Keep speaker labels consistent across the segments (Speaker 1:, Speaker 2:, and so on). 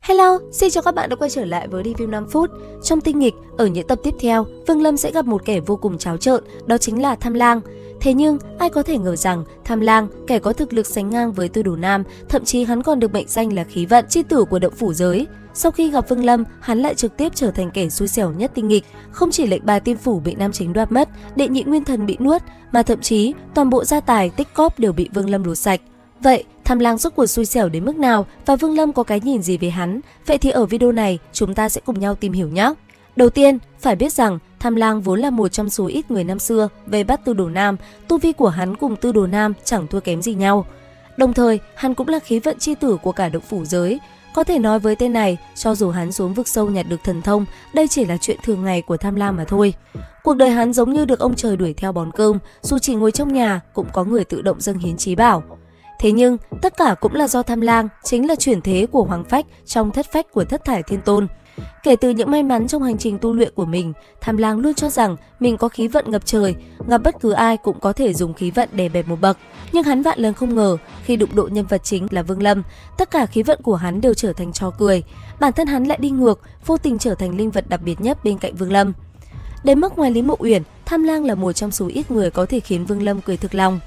Speaker 1: Hello, xin chào các bạn đã quay trở lại với review 5 phút. Trong tinh nghịch, ở những tập tiếp theo, Vương Lâm sẽ gặp một kẻ vô cùng tráo trợn, đó chính là Tham Lang. Thế nhưng, ai có thể ngờ rằng Tham Lang, kẻ có thực lực sánh ngang với Tư Đồ Nam, thậm chí hắn còn được mệnh danh là khí vận chi tử của động phủ giới. Sau khi gặp Vương Lâm, hắn lại trực tiếp trở thành kẻ xui xẻo nhất tinh nghịch. Không chỉ lệnh bài tiên phủ bị nam chính đoạt mất, đệ nhị nguyên thần bị nuốt, mà thậm chí toàn bộ gia tài tích cóp đều bị Vương Lâm đổ sạch. Vậy, Tham Lang rốt cuộc xui xẻo đến mức nào và Vương Lâm có cái nhìn gì về hắn? Vậy thì ở video này, chúng ta sẽ cùng nhau tìm hiểu nhé! Đầu tiên, phải biết rằng Tham Lang vốn là một trong số ít người năm xưa về bắt Tư Đồ Nam, tu vi của hắn cùng Tư Đồ Nam chẳng thua kém gì nhau. Đồng thời, hắn cũng là khí vận chi tử của cả động phủ giới. Có thể nói với tên này, cho dù hắn xuống vực sâu nhặt được thần thông, đây chỉ là chuyện thường ngày của Tham Lang mà thôi. Cuộc đời hắn giống như được ông trời đuổi theo bón cơm, dù chỉ ngồi trong nhà cũng có người tự động dâng hiến chí bảo. Thế nhưng, tất cả cũng là do Tham Lang, chính là chuyển thế của Hoàng Phách trong thất phách của Thất Thải Thiên Tôn. Kể từ những may mắn trong hành trình tu luyện của mình, Tham Lang luôn cho rằng mình có khí vận ngập trời, gặp bất cứ ai cũng có thể dùng khí vận đè bẹp một bậc. Nhưng hắn vạn lần không ngờ, khi đụng độ nhân vật chính là Vương Lâm, tất cả khí vận của hắn đều trở thành trò cười. Bản thân hắn lại đi ngược, vô tình trở thành linh vật đặc biệt nhất bên cạnh Vương Lâm. Đến mức ngoài Lý Mộ Uyển, Tham Lang là một trong số ít người có thể khiến Vương Lâm cười thực lòng.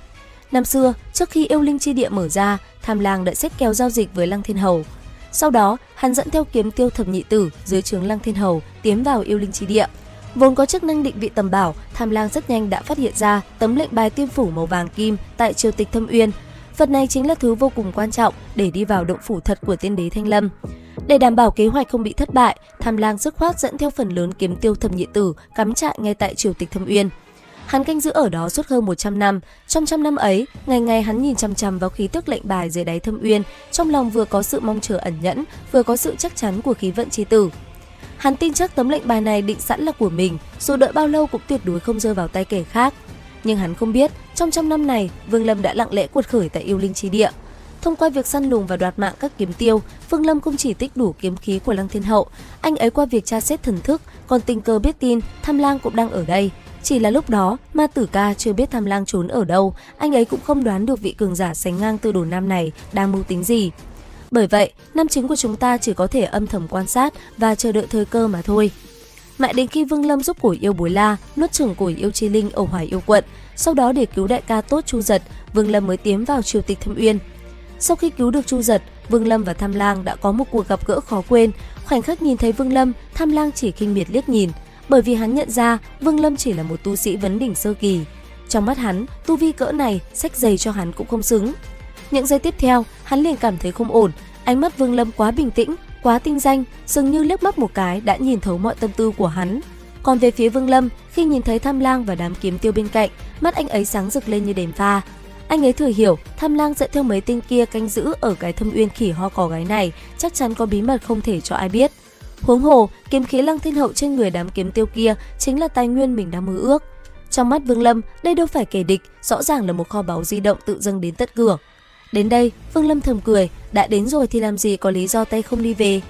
Speaker 1: Năm xưa, trước khi yêu linh chi địa mở ra, Tham Lang đã xếp kèo giao dịch với Lăng Thiên Hầu. Sau đó, hắn dẫn theo kiếm tiêu thập nhị tử dưới trướng Lăng Thiên Hầu tiến vào yêu linh chi địa. Vốn có chức năng định vị tầm bảo, Tham Lang rất nhanh đã phát hiện ra tấm lệnh bài tiên phủ màu vàng kim tại triều tịch Thâm Uyên. Vật này chính là thứ vô cùng quan trọng để đi vào động phủ thật của tiên đế Thanh Lâm. Để đảm bảo kế hoạch không bị thất bại, Tham Lang dứt khoát dẫn theo phần lớn kiếm tiêu thập nhị tử cắm trại ngay tại triều tịch Thâm Uyên. Hắn canh giữ ở đó suốt hơn 100 năm. Trong trăm năm ấy, ngày ngày hắn nhìn chằm chằm vào khí tức lệnh bài dưới đáy Thâm Uyên, trong lòng vừa có sự mong chờ ẩn nhẫn, vừa có sự chắc chắn của khí vận chi tử. Hắn tin chắc tấm lệnh bài này định sẵn là của mình, dù đợi bao lâu cũng tuyệt đối không rơi vào tay kẻ khác. Nhưng hắn không biết, trong trăm năm này, Vương Lâm đã lặng lẽ cuột khởi tại yêu linh chi địa. Thông qua việc săn lùng và đoạt mạng các kiếm tiêu, Vương Lâm không chỉ tích đủ kiếm khí của Lăng Thiên Hậu, anh ấy qua việc tra xét thần thức, còn tình cờ biết tin Tham Lang cũng đang ở đây. Chỉ là lúc đó, Ma Tử Ca chưa biết Tham Lang trốn ở đâu, anh ấy cũng không đoán được vị cường giả sánh ngang Tư Đồ Nam này đang mưu tính gì. Bởi vậy, nam chính của chúng ta chỉ có thể âm thầm quan sát và chờ đợi thời cơ mà thôi. Mãi đến khi Vương Lâm giúp Cổ Yêu Bối La nuốt chửng Cổ Yêu Chi Linh ở Hoài Yêu Quận, sau đó để cứu đại ca tốt Chu Giật, Vương Lâm mới tiến vào triều tịch Thâm Uyên. Sau khi cứu được Chu Giật, Vương Lâm và Tham Lang đã có một cuộc gặp gỡ khó quên. Khoảnh khắc nhìn thấy Vương Lâm, Tham Lang chỉ khinh miệt liếc nhìn, bởi vì hắn nhận ra Vương Lâm chỉ là một tu sĩ vấn đỉnh sơ kỳ. Trong mắt hắn, tu vi cỡ này, xách giày cho hắn cũng không xứng. Những giây tiếp theo, hắn liền cảm thấy không ổn. Ánh mắt Vương Lâm quá bình tĩnh, quá tinh danh, dường như liếc mắt một cái đã nhìn thấu mọi tâm tư của hắn. Còn về phía Vương Lâm, khi nhìn thấy Tham Lang và đám kiếm tiêu bên cạnh, mắt anh ấy sáng rực lên như đèn pha. Anh ấy thừa hiểu Tham Lang dẫn theo mấy tên kia canh giữ ở cái Thâm Uyên khỉ ho cò gái này, chắc chắn có bí mật không thể cho ai biết. Huống hồ, kiếm khí Lăng Thiên Hậu trên người đám kiếm tiêu kia chính là tài nguyên mình đang mơ ước. Trong mắt Vương Lâm, đây đâu phải kẻ địch, rõ ràng là một kho báu di động tự dâng đến tận cửa. Đến đây, Vương Lâm thầm cười, đã đến rồi thì làm gì có lý do tay không đi về.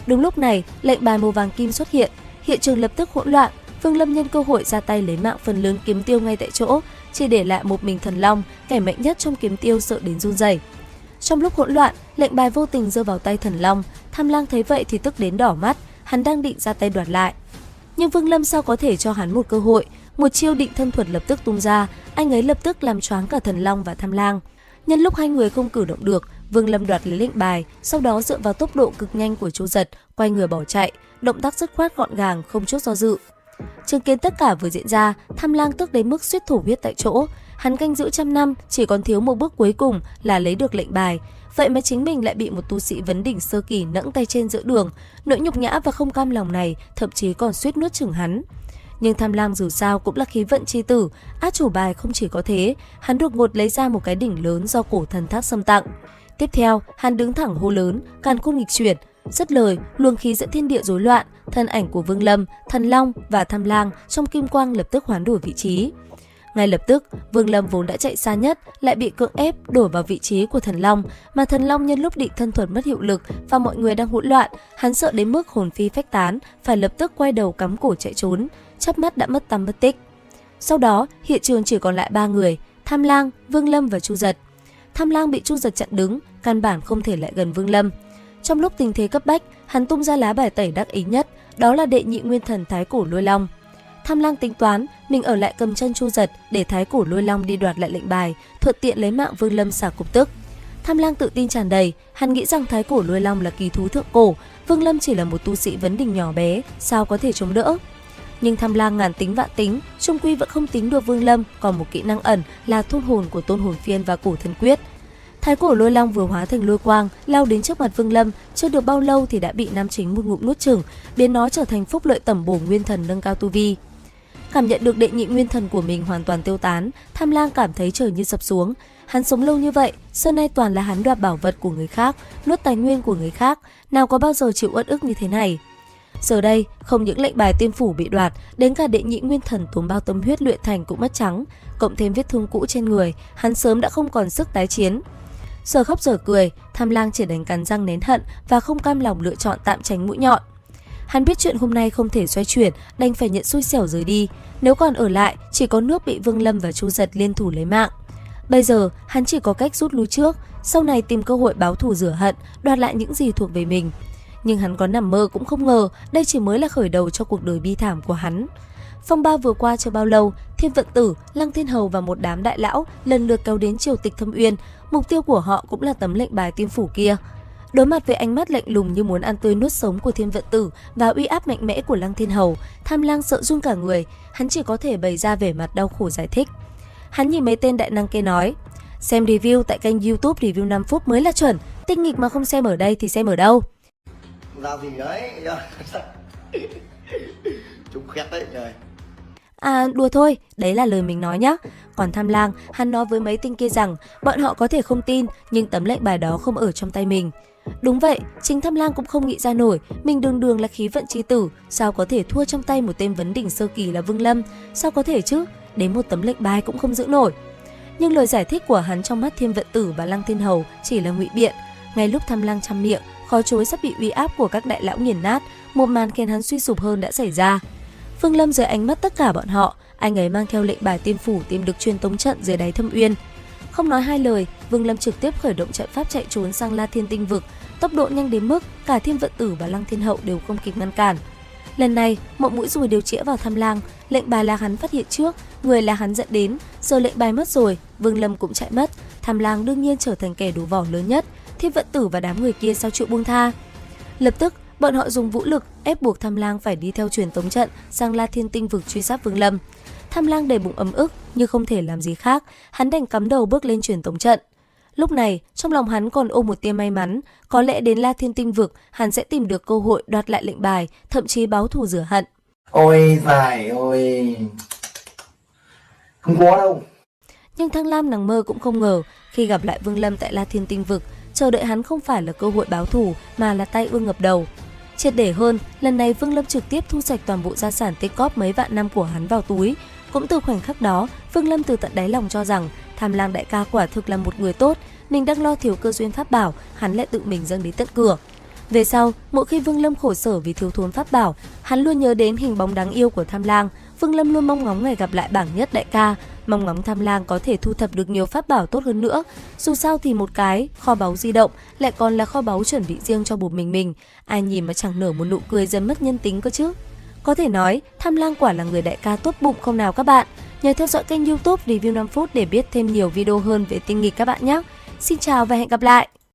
Speaker 1: Đúng lúc này, lệnh bài màu vàng kim xuất hiện, hiện trường lập tức hỗn loạn. Vương Lâm nhân cơ hội ra tay lấy mạng phần lớn kiếm tiêu ngay tại chỗ, chỉ để lại một mình Thần Long, kẻ mạnh nhất trong kiếm tiêu sợ đến run rẩy. Trong lúc hỗn loạn, lệnh bài vô tình rơi vào tay Thần Long. Tham Lang thấy vậy thì tức đến đỏ mắt, hắn đang định ra tay đoạt lại. Nhưng Vương Lâm sao có thể cho hắn một cơ hội, một chiêu định thân thuật lập tức tung ra, anh ấy lập tức làm choáng cả Thần Long và Tham Lang. Nhân lúc hai người không cử động được, Vương Lâm đoạt lấy lệnh bài, sau đó dựa vào tốc độ cực nhanh của Chu Giật, quay người bỏ chạy, động tác dứt khoát gọn gàng, không chút do dự. Chứng kiến tất cả vừa diễn ra, Tham Lang tức đến mức suýt thổ huyết tại chỗ. Hắn canh giữ trăm năm, chỉ còn thiếu một bước cuối cùng là lấy được lệnh bài. Vậy mà chính mình lại bị một tu sĩ vấn đỉnh sơ kỳ nẫng tay trên giữa đường. Nỗi nhục nhã và không cam lòng này thậm chí còn suýt nuốt chửng hắn. Nhưng Tham Lang dù sao cũng là khí vận chi tử, át chủ bài không chỉ có thế, hắn đột ngột lấy ra một cái đỉnh lớn do cổ thần Thác Sâm tặng. Tiếp theo, hắn đứng thẳng hô lớn, càn khôn nghịch chuyển. Dứt lời, luồng khí giữa thiên địa rối loạn, thân ảnh của Vương Lâm, Thần Long và Tham Lang trong kim quang lập tức hoán đổi vị trí. Ngay lập tức, Vương Lâm vốn đã chạy xa nhất lại bị cưỡng ép đổ vào vị trí của Thần Long, mà Thần Long nhân lúc định thân thuật mất hiệu lực và mọi người đang hỗn loạn, hắn sợ đến mức hồn phi phách tán, phải lập tức quay đầu cắm cổ chạy trốn, chớp mắt đã mất tăm mất tích. Sau đó, hiện trường chỉ còn lại 3 người, Tham Lang, Vương Lâm và Chu Giật. Tham Lang bị Chu Giật chặn đứng, căn bản không thể lại gần Vương Lâm. Trong lúc tình thế cấp bách, hắn tung ra lá bài tẩy đắc ý nhất, đó là đệ nhị nguyên thần Thái Cổ Lôi Long. Tham Lang tính toán mình ở lại cầm chân Chu Giật để Thái Cổ Lôi Long đi đoạt lại lệnh bài, thuận tiện lấy mạng Vương Lâm xả cục tức. Tham Lang tự tin tràn đầy, hắn nghĩ rằng Thái Cổ Lôi Long là kỳ thú thượng cổ, Vương Lâm chỉ là một tu sĩ vấn đỉnh nhỏ bé, sao có thể chống đỡ. Nhưng Tham Lang ngàn tính vạn tính, chung quy vẫn không tính được Vương Lâm còn một kỹ năng ẩn là thôn hồn của Tôn Hồn Phiên và Cổ Thần Quyết. Thái Cổ Lôi Long vừa hóa thành lôi quang, lao đến trước mặt Vương Lâm, chưa được bao lâu thì đã bị nam chính một ngụm nuốt chửng, biến nó trở thành phúc lợi tẩm bổ nguyên thần nâng cao tu vi. Cảm nhận được đệ nhị nguyên thần của mình hoàn toàn tiêu tán, Tham Lang cảm thấy trời như sập xuống. Hắn sống lâu như vậy, xưa nay toàn là hắn đoạt bảo vật của người khác, nuốt tài nguyên của người khác, nào có bao giờ chịu uất ức như thế này. Giờ đây, không những lệnh bài tiên phủ bị đoạt, đến cả đệ nhị nguyên thần tốn bao tâm huyết luyện thành cũng mất trắng, cộng thêm vết thương cũ trên người, hắn sớm đã không còn sức tái chiến. Giờ khóc giờ cười, Tham Lang chỉ đành cắn răng nén hận và không cam lòng lựa chọn tạm tránh mũi nhọn. Hắn biết chuyện hôm nay không thể xoay chuyển, đành phải nhận xui xẻo rời đi. Nếu còn ở lại, chỉ có nước bị Vương Lâm và Chu Giật liên thủ lấy mạng. Bây giờ, hắn chỉ có cách rút lui trước, sau này tìm cơ hội báo thù rửa hận, đoạt lại những gì thuộc về mình. Nhưng hắn có nằm mơ cũng không ngờ, đây chỉ mới là khởi đầu cho cuộc đời bi thảm của hắn. Phong ba vừa qua chưa bao lâu, Thiên Vận Tử, Lăng Thiên Hầu và một đám đại lão lần lượt kéo đến triều tịch Thâm Uyên. Mục tiêu của họ cũng là tấm lệnh bài tiên phủ kia. Đối mặt với ánh mắt lạnh lùng như muốn ăn tươi nuốt sống của Thiên Vận Tử và uy áp mạnh mẽ của Lăng Thiên Hầu, Tham Lang sợ run cả người, hắn chỉ có thể bày ra vẻ mặt đau khổ giải thích. Hắn nhìn mấy tên đại năng kia nói, xem review tại kênh YouTube review 5 phút mới là chuẩn, tinh nghịch mà không xem ở đây thì xem ở đâu.
Speaker 2: Giao gì đấy? Chúng khét đấy trời.
Speaker 1: À đùa thôi, đấy là lời mình nói nhá. Còn Tham Lang, hắn nói với mấy tinh kia rằng bọn họ có thể không tin, nhưng tấm lệnh bài đó không ở trong tay mình. Đúng vậy, chính Tham Lang cũng không nghĩ ra nổi, mình đường đường là khí vận chi tử, sao có thể thua trong tay một tên vấn đỉnh sơ kỳ là Vương Lâm, sao có thể chứ, đến một tấm lệnh bài cũng không giữ nổi. Nhưng lời giải thích của hắn trong mắt Thiên Vận Tử và Lăng Thiên Hầu chỉ là ngụy biện. Ngay lúc Tham Lang trăm miệng, khó chối sắp bị uy áp của các đại lão nghiền nát, một màn khiến hắn suy sụp hơn đã xảy ra. Vương Lâm dưới ánh mắt tất cả bọn họ, anh ấy mang theo lệnh bài tiên phủ tìm được truyền tống trận dưới đáy Thâm Uyên. Không nói hai lời, Vương Lâm trực tiếp khởi động trận pháp chạy trốn sang La Thiên Tinh Vực, tốc độ nhanh đến mức cả Thiên Vận Tử và Lăng Thiên Hậu đều không kịp ngăn cản. Lần này, mọi mũi dùi đều chĩa vào Tham Lang, lệnh bài là hắn phát hiện trước, người là hắn dẫn đến, giờ lệnh bài mất rồi, Vương Lâm cũng chạy mất, Tham Lang đương nhiên trở thành kẻ đổ vỏ lớn nhất, Thiên Vận Tử và đám người kia sao chịu buông tha. Lập tức, bọn họ dùng vũ lực ép buộc Tham Lang phải đi theo truyền tống trận sang La Thiên Tinh Vực truy sát Vương Lâm. Tham Lang đầy bụng ấm ức nhưng không thể làm gì khác, hắn đành cắm đầu bước lên truyền tống trận. Lúc này, trong lòng hắn còn ôm một tia may mắn, có lẽ đến La Thiên Tinh Vực, hắn sẽ tìm được cơ hội đoạt lại lệnh bài, thậm chí báo thù rửa hận.
Speaker 2: Ôi dài ôi, không có đâu.
Speaker 1: Nhưng Thăng Lam nằm mơ cũng không ngờ, khi gặp lại Vương Lâm tại La Thiên Tinh Vực, chờ đợi hắn không phải là cơ hội báo thù mà là tai ương ngập đầu. Triệt để hơn, lần này Vương Lâm trực tiếp thu sạch toàn bộ gia sản tích cóp mấy vạn năm của hắn vào túi. Cũng từ khoảnh khắc đó, Vương Lâm từ tận đáy lòng cho rằng Tham Lang đại ca quả thực là một người tốt, mình đang lo thiếu cơ duyên pháp bảo, hắn lại tự mình dâng đến tận cửa. Về sau, mỗi khi Vương Lâm khổ sở vì thiếu thốn pháp bảo, hắn luôn nhớ đến hình bóng đáng yêu của Tham Lang. Vương Lâm luôn mong ngóng ngày gặp lại bảng nhất đại ca, mong ngóng Tham Lang có thể thu thập được nhiều pháp bảo tốt hơn nữa. Dù sao thì một cái kho báu di động lại còn là kho báu chuẩn bị riêng cho một mình, ai nhìn mà chẳng nở một nụ cười dần mất nhân tính cơ chứ. Có thể nói, Tham Lang quả là người đại ca tốt bụng không nào các bạn. Nhớ theo dõi kênh YouTube Review 5 phút để biết thêm nhiều video hơn về tinh nghịch các bạn nhé. Xin chào và hẹn gặp lại.